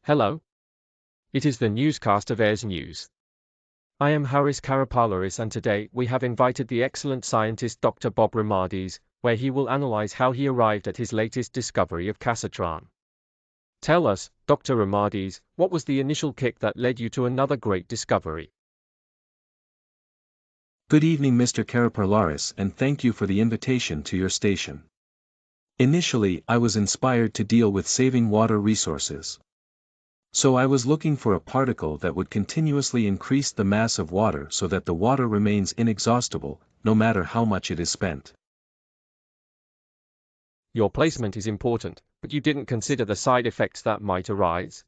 Hello. It is the newscast of AresNews. I am Hárη Καραπαρλάρη and today we have invited the excellent scientist Dr. Bob Rimaadis, where he will analyze how he arrived at his latest discovery of casatron. Tell us, Dr. Rimaadis, what was the initial kick that led you to another great discovery? Good evening, Mr. Karapαρλάρη, and thank you for the invitation to your station. Initially, I was inspired to deal with saving water resources. So I was looking for a particle that would continuously increase the mass of water so that the water remains inexhaustible, no matter how much it is spent. Your placement is important, but you didn't consider the side effects that might arise?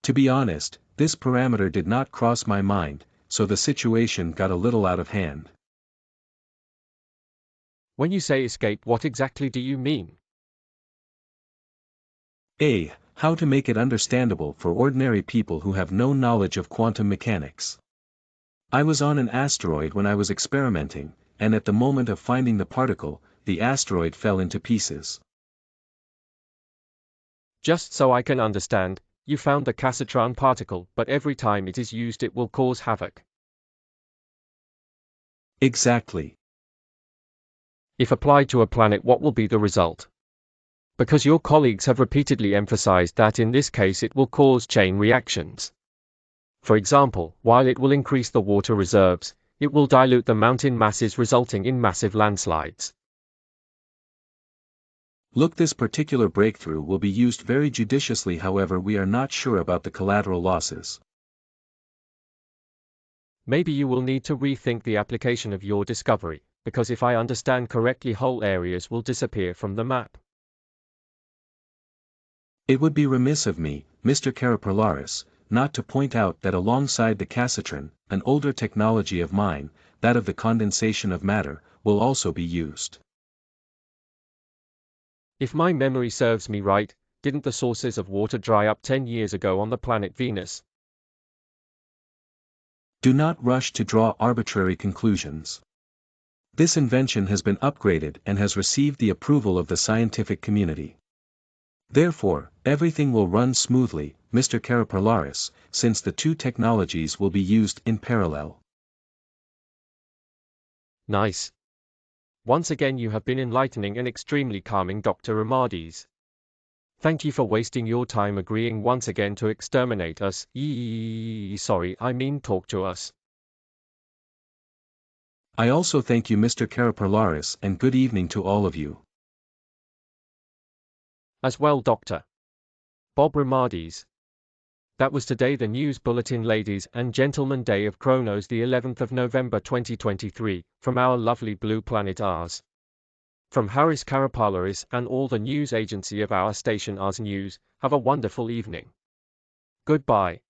To be honest, this parameter did not cross my mind, so the situation got a little out of hand. When you say escape, what exactly do you mean? A. How to make it understandable for ordinary people who have no knowledge of quantum mechanics. I was on an asteroid when I was experimenting, and at the moment of finding the particle, the asteroid fell into pieces. Just so I can understand, you found the casatron particle, but every time it is used it will cause havoc. Exactly. If applied to a planet, what will be the result? Because your colleagues have repeatedly emphasized that in this case it will cause chain reactions. For example, while it will increase the water reserves, it will dilute the mountain masses, resulting in massive landslides. Look, this particular breakthrough will be used very judiciously, however we are not sure about the collateral losses. Maybe you will need to rethink the application of your discovery, because if I understand correctly, whole areas will disappear from the map. It would be remiss of me, Mr. Karapαρλάρη, not to point out that alongside the casatron, an older technology of mine, that of the condensation of matter, will also be used. If my memory serves me right, didn't the sources of water dry up 10 years ago on the planet Venus? Do not rush to draw arbitrary conclusions. This invention has been upgraded and has received the approval of the scientific community. Therefore, everything will run smoothly, Mr. Karapαρλάρη, since the two technologies will be used in parallel. Nice. Once again you have been enlightening and extremely calming, Dr. Rimaadis. Thank you for wasting your time agreeing once again to exterminate us. Sorry, I mean talk to us. I also thank you, Mr. Karapαρλάρη, and good evening to all of you. As well, Dr. Bob Rimaadis. That was today the news bulletin, ladies and gentlemen, day of Chronos, the 11th of November 2023, from our lovely blue planet Ars. From Hárη Καραπαρλάρη and all the news agency of our station AresNews, have a wonderful evening. Goodbye.